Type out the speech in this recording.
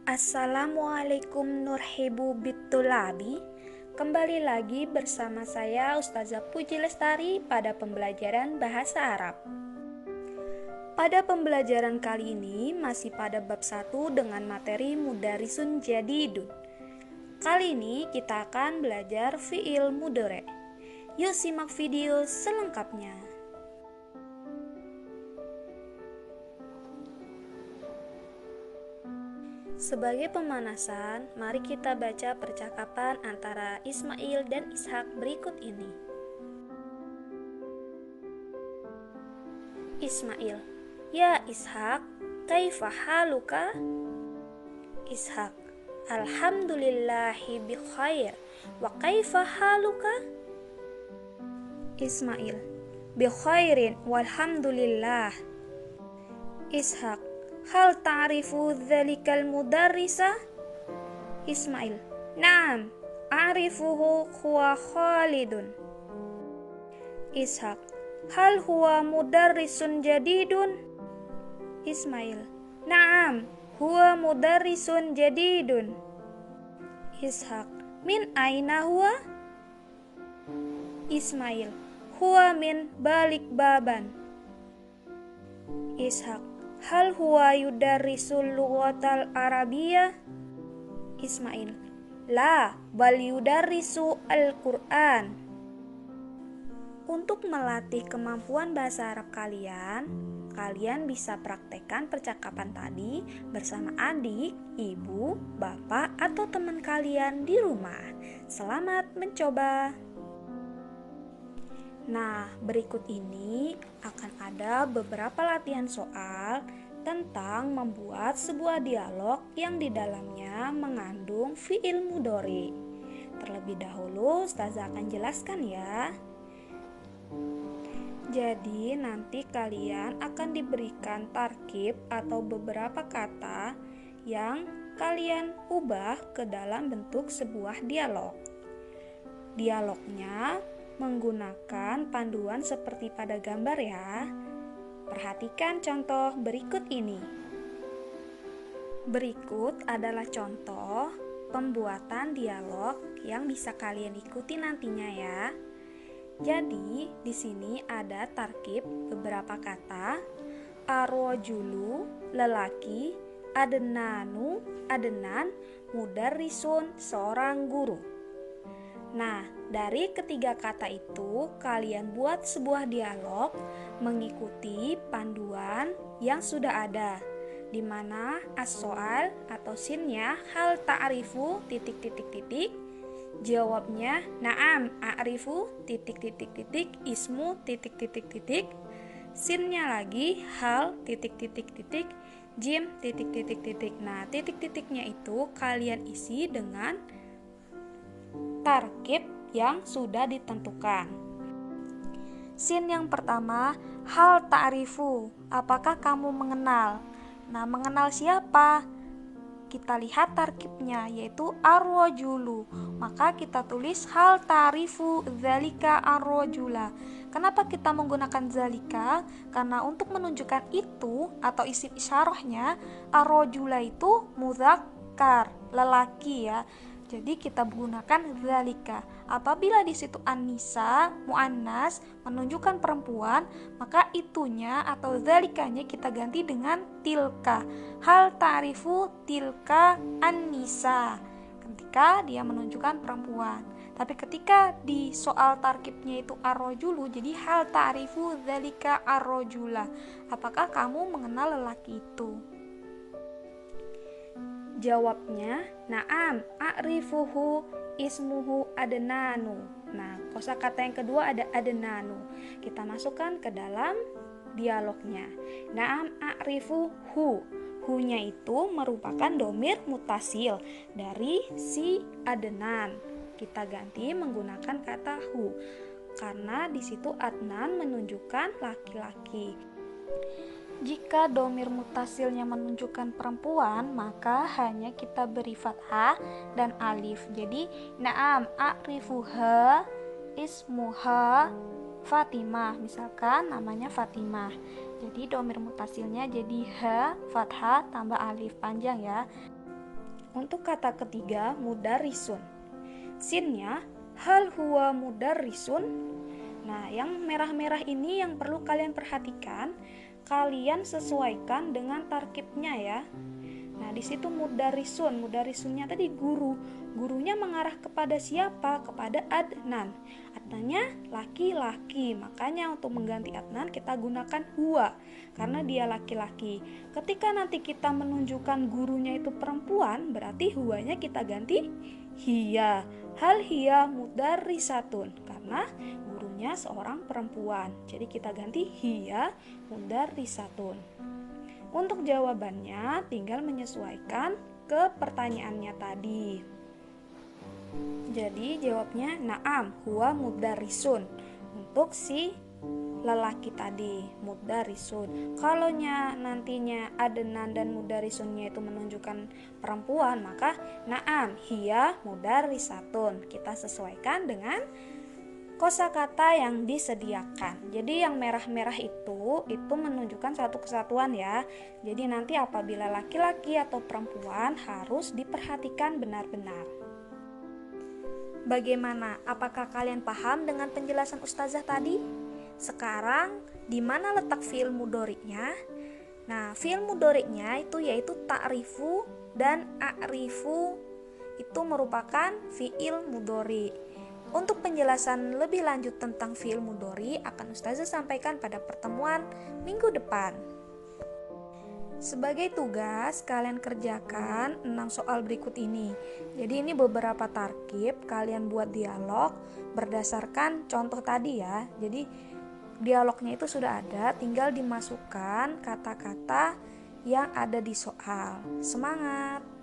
Assalamualaikum nurhibu bitulabi. Kembali lagi bersama saya Ustazah Puji Lestari pada pembelajaran bahasa Arab. Pada pembelajaran kali ini masih pada bab 1 dengan materi Mudarisun Jadidun. Kali ini kita akan belajar fi'il mudhari'. Yuk simak video selengkapnya. Sebagai pemanasan, mari kita baca percakapan antara Ismail dan Ishak berikut ini. Ismail: Ya Ishak, kaifa haluka? Ishak: Alhamdulillahi bi khair. Wa kaifa haluka? Ismail: Bi khairin walhamdulillah. Ishak: Hal ta'rifu dzalikal mudarrisa? Ismail: Naam, a'rifuhu huwa Khalidun. Ishak: Hal huwa mudarrisun jadidun? Ismail: Naam, huwa mudarrisun jadidun. Ishak: Min aina huwa? Ismail: Huwa min Balikbaban. Ishak: Hal huwa yudarrisul lughatal arabiyyah? Ismail: La, bal yudarrisu al-Qur'an. Untuk melatih kemampuan bahasa Arab kalian bisa praktekkan percakapan tadi bersama adik, ibu, bapak, atau teman kalian di rumah. Selamat mencoba. Nah, berikut ini akan ada beberapa latihan soal tentang membuat sebuah dialog yang di dalamnya mengandung fi'il mudhari'. Terlebih dahulu, Ustazah akan jelaskan ya. Jadi, nanti kalian akan diberikan tarkib atau beberapa kata yang kalian ubah ke dalam bentuk sebuah dialog. Dialognya menggunakan panduan seperti pada gambar ya. Perhatikan contoh berikut ini. Berikut adalah contoh pembuatan dialog yang bisa kalian ikuti nantinya ya. Jadi, di sini ada tarkib beberapa kata. Arrojulu, lelaki. Adenanu, adenan. Mudarrisun, seorang guru. Nah, dari ketiga kata itu, kalian buat sebuah dialog mengikuti panduan yang sudah ada, di mana as-soal atau sinnya hal ta'rifu ... jawabnya na'am a'rifu ... ismu ... sinnya lagi hal ... jim ... Nah, titik-titiknya itu kalian isi dengan tarkib yang sudah ditentukan. Sin yang pertama, hal ta'rifu, apakah kamu mengenal? Nah, mengenal siapa? Kita lihat tarkibnya, yaitu ar-rajulu. Maka kita tulis hal ta'rifu dzalika ar-rajula. Kenapa kita menggunakan dzalika? Karena untuk menunjukkan itu atau isim isyarahnya, ar-rajula itu mudzakkar, lelaki ya. Jadi kita menggunakan dzalika. Apabila di situ an-nisa, muannas, menunjukkan perempuan, maka itunya atau dzalikanya kita ganti dengan tilka. Hal ta'rifu tilka an-nisa, ketika dia menunjukkan perempuan. Tapi ketika di soal tarkibnya itu ar-rajulu, jadi hal ta'rifu dzalika ar-rajula, apakah kamu mengenal lelaki itu? Jawabnya, na'am, a'rifuhu, ismuhu adenanu. Nah, kosakata yang kedua ada adenanu. Kita masukkan ke dalam dialognya. Na'am, a'rifuhu. Hu-nya itu merupakan domir mutasil dari si adenan. Kita ganti menggunakan kata hu, karena di situ adnan menunjukkan laki-laki. Jika domir mutasilnya menunjukkan perempuan, maka hanya kita beri fathah dan alif. Jadi, na'am a'rifuha, ismuha Fatimah. Misalkan namanya Fatimah. Jadi domir mutasilnya jadi ha, fathah, tambah alif, panjang ya. Untuk kata ketiga, mudarrisun. Sinnya hal huwa mudarrisun. Nah, yang merah-merah ini yang perlu kalian perhatikan, kalian sesuaikan dengan tarkibnya ya. Nah, di situ mudarrisun, mudarrisunnya tadi guru. Gurunya mengarah kepada siapa? Kepada Adnan. Adnannya laki-laki. Makanya untuk mengganti Adnan kita gunakan huwa karena dia laki-laki. Ketika nanti kita menunjukkan gurunya itu perempuan, berarti huwanya kita ganti hiya. Hal hiya mudarrisatun karena gurunya seorang perempuan. Jadi kita ganti hiya mudarrisatun. Untuk jawabannya tinggal menyesuaikan ke pertanyaannya tadi. Jadi jawabnya na'am huwa mudarrisun. Untuk si lelaki tadi mudarrisun. Kalau nantinya Adnan dan mudarrisunnya itu menunjukkan perempuan, maka na'am hiya mudarrisatun. Kita sesuaikan dengan kosakata yang disediakan. Jadi yang merah-merah itu menunjukkan satu kesatuan ya. Jadi nanti apabila laki-laki atau perempuan harus diperhatikan benar-benar. Bagaimana? Apakah kalian paham dengan penjelasan ustazah tadi? Sekarang di mana letak fi'il mudhari'nya? Nah, fi'il mudhari'nya itu yaitu ta'rifu dan a'rifu. Itu merupakan fi'il mudhari'. Untuk penjelasan lebih lanjut tentang fi'il mudhari akan ustazah sampaikan pada pertemuan minggu depan. Sebagai tugas, kalian kerjakan 6 soal berikut ini. Jadi ini beberapa tarkib, kalian buat dialog berdasarkan contoh tadi ya. Jadi dialognya itu sudah ada, tinggal dimasukkan kata-kata yang ada di soal. Semangat!